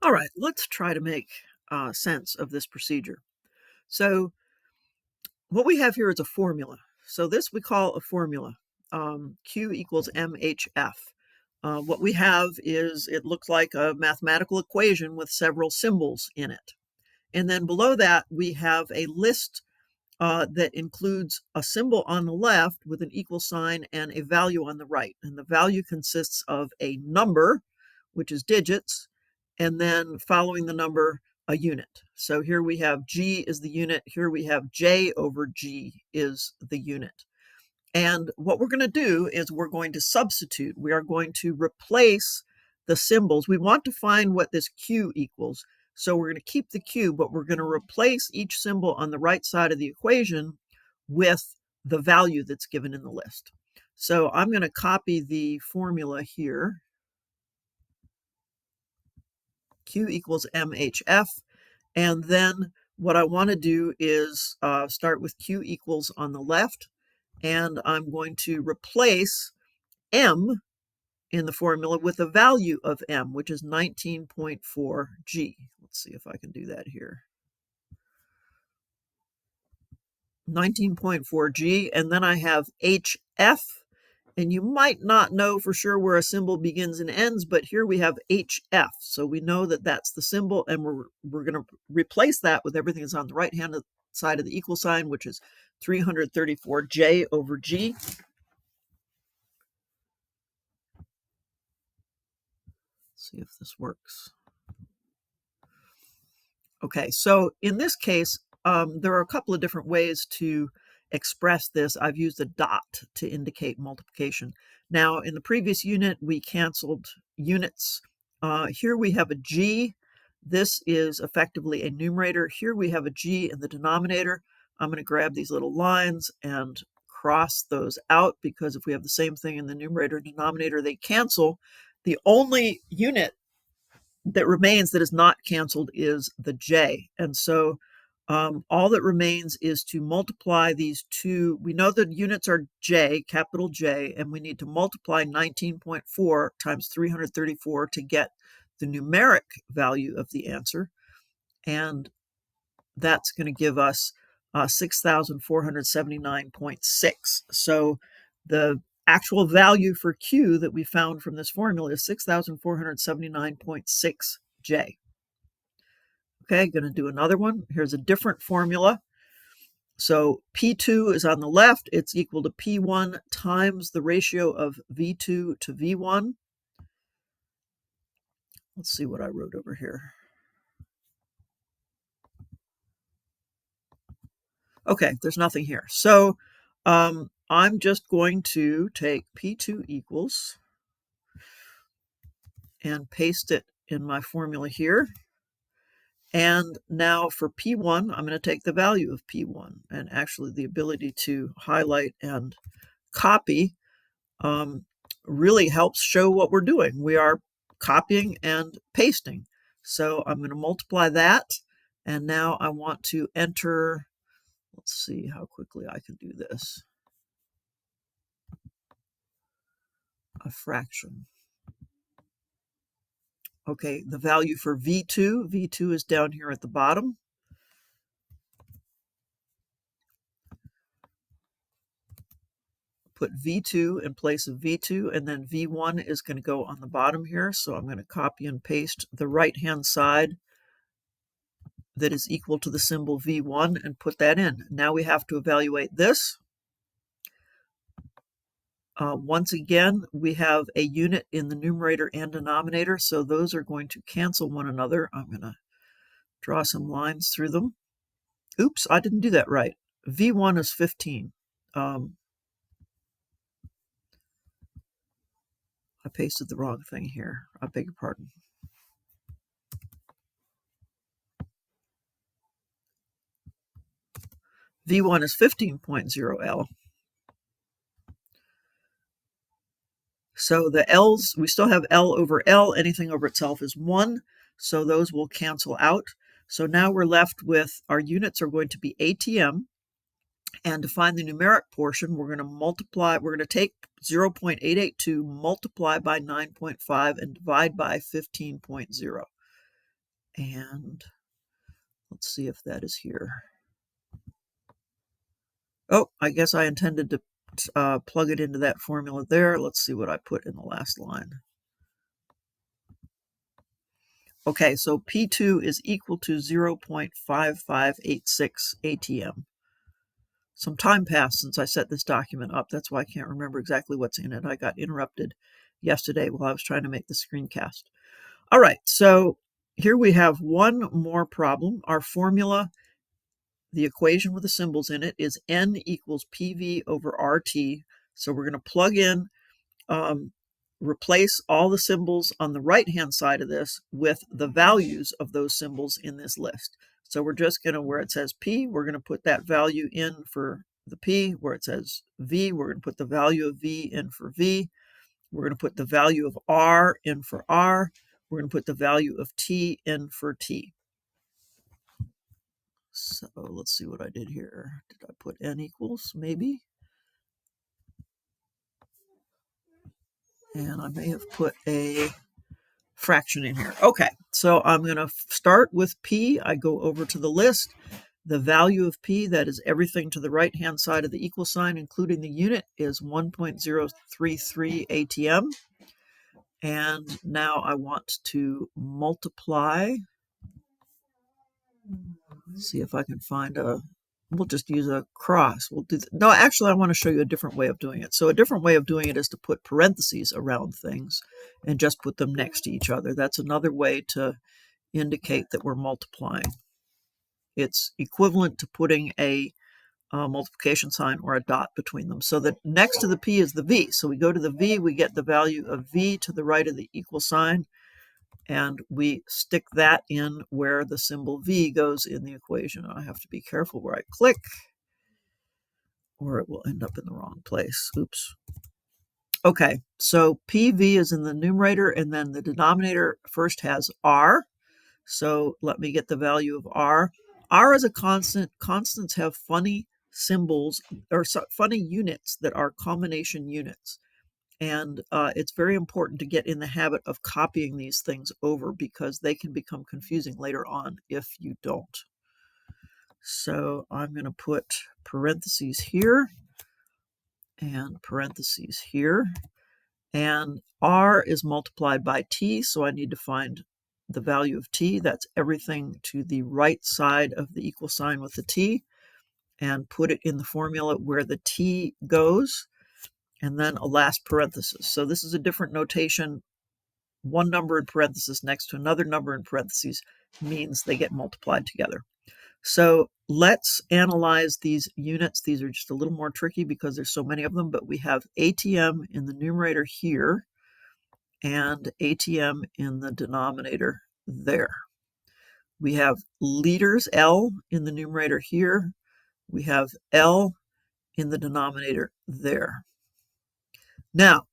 All right, let's try to make sense of this procedure. So, what we have here is a formula. So, this we call a formula. Q equals MHF. What we have is it looks like a mathematical equation with several symbols in it. And then below that, we have a list that includes a symbol on the left with an equal sign and a value on the right. And the value consists of a number, which is digits, and then following the number, a unit. So here we have G is the unit. Here we have J over G is the unit. And what we're going to do is we're going to substitute. We are going to replace the symbols. We want to find what this Q equals. So we're going to keep the Q, but we're going to replace each symbol on the right side of the equation with the value that's given in the list. So I'm going to copy the formula here. Q equals MHF. And then what I want to do is start with Q equals on the left. And I'm going to replace M in the formula with a value of M, which is 19.4 G. Let's see if I can do that here. 19.4 G, and then I have HF, and you might not know for sure where a symbol begins and ends, but here we have HF, so we know that that's the symbol, and we're going to replace that with everything that's on the right-hand side of the equal sign, which is 334 J over G. See if this works. Okay, so in this case, there are a couple of different ways to express this. I've used a dot to indicate multiplication. Now, in the previous unit, we canceled units. Here we have a G. This is effectively a numerator. Here we have a G in the denominator. I'm going to grab these little lines and cross those out because if we have the same thing in the numerator and denominator, they cancel. The only unit that remains that is not canceled is the J. And so all that remains is to multiply these two. We know the units are J, capital J, and we need to multiply 19.4 times 334 to get the numeric value of the answer. And that's going to give us 6,479.6. So the actual value for Q that we found from this formula is 6,479.6 J. Okay, going to do another one. Here's a different formula. So P2 is on the left. It's equal to P1 times the ratio of V2 to V1. Let's see what I wrote over here. Okay, there's nothing here. So I'm just going to take P2 equals and paste it in my formula here. And now for P1, I'm going to take the value of P1. And actually the ability to highlight and copy really helps show what we're doing. We are copying and pasting. So I'm going to multiply that. And now I want to enter, let's see how quickly I can do this, a fraction. Okay, the value for V2 is down here at the bottom. Put V2 in place of V2, and then V1 is going to go on the bottom here. So I'm going to copy and paste the right-hand side that is equal to the symbol V1 and put that in. Now we have to evaluate this. Once again, we have a unit in the numerator and denominator, so those are going to cancel one another. I'm going to draw some lines through them. Oops, I didn't do that right. V1 is 15. I pasted the wrong thing here. I beg your pardon. V1 is 15.0 L. So the L's, we still have L over L. Anything over itself is 1. So those will cancel out. So now we're left with our units are going to be ATM. And to find the numeric portion, we're going to multiply, we're going to take 0.882, multiply by 9.5, and divide by 15.0. And let's see if that is here. Oh, I guess I intended to plug it into that formula there. Let's see what I put in the last line. Okay, so P2 is equal to 0.5586 ATM. Some time passed since I set this document up. That's why I can't remember exactly what's in it. I got interrupted yesterday while I was trying to make the screencast. All right, so here we have one more problem. Our formula, the equation with the symbols in it, is N equals PV over RT. So we're going to plug in, replace all the symbols on the right-hand side of this with the values of those symbols in this list. So we're just going to, where it says P, we're going to put that value in for the P. Where it says V, we're going to put the value of V in for V. We're going to put the value of R in for R. We're going to put the value of T in for T. So let's see what I did here. Did I put N equals, maybe? And I may have put a fraction in here. Okay, so I'm going to start with P. I go over to the list. The value of P, that is everything to the right-hand side of the equal sign, including the unit, is 1.033 ATM. And now I want to multiply. See if I can find we'll just use a cross. We'll do no, actually, I want to show you a different way of doing it. So a different way of doing it is to put parentheses around things and just put them next to each other. That's another way to indicate that we're multiplying. It's equivalent to putting a multiplication sign or a dot between them. So that next to the P is the V. So we go to the V, we get the value of V to the right of the equal sign, and we stick that in where the symbol V goes in the equation. I have to be careful where I click, or it will end up in the wrong place. Oops. Okay, so PV is in the numerator, and then the denominator first has R. So let me get the value of R. R is a constant. Constants have funny symbols, or funny units that are combination units. And it's very important to get in the habit of copying these things over, because they can become confusing later on if you don't. So I'm going to put parentheses here and parentheses here. And R is multiplied by T, so I need to find the value of T. That's everything to the right side of the equal sign with the T, and put it in the formula where the T goes, and then a last parenthesis. So this is a different notation. One number in parentheses next to another number in parentheses means they get multiplied together. So let's analyze these units. These are just a little more tricky because there's so many of them, but we have ATM in the numerator here and ATM in the denominator there. We have liters, L, in the numerator here. We have L in the denominator there. Now,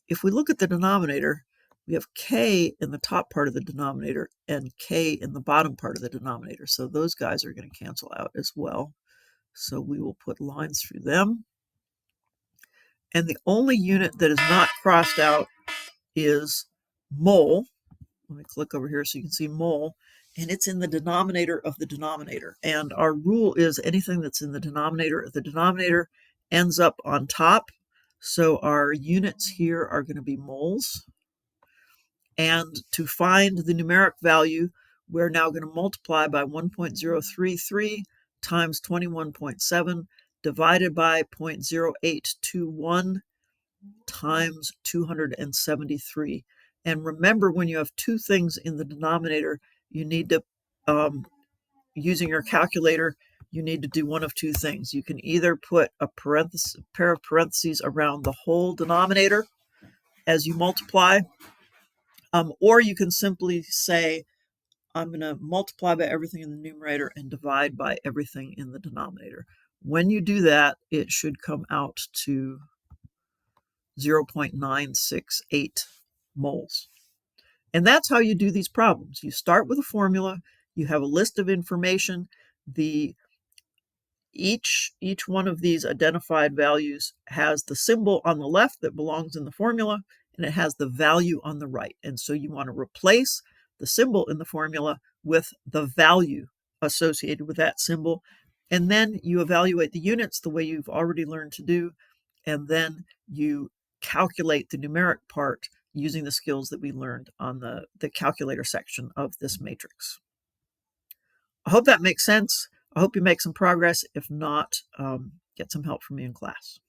if we look at the denominator, we have K in the top part of the denominator and K in the bottom part of the denominator. So those guys are going to cancel out as well. So we will put lines through them. And the only unit that is not crossed out is mole. Let me click over here so you can see mole. And it's in the denominator of the denominator. And our rule is anything that's in the denominator of the denominator ends up on top. So our units here are going to be moles. And to find the numeric value, we're now going to multiply by 1.033 times 21.7 divided by 0.0821 times 273. And remember, when you have two things in the denominator, you need to, using your calculator, you need to do one of two things. You can either put a pair of parentheses around the whole denominator as you multiply, or you can simply say, I'm going to multiply by everything in the numerator and divide by everything in the denominator. When you do that, it should come out to 0.968 moles. And that's how you do these problems. You start with a formula, you have a list of information. Each one of these identified values has the symbol on the left that belongs in the formula, and it has the value on the right. And so you want to replace the symbol in the formula with the value associated with that symbol. And then you evaluate the units the way you've already learned to do. And then you calculate the numeric part using the skills that we learned on the calculator section of this matrix. I hope that makes sense. I hope you make some progress. If not, get some help from me in class.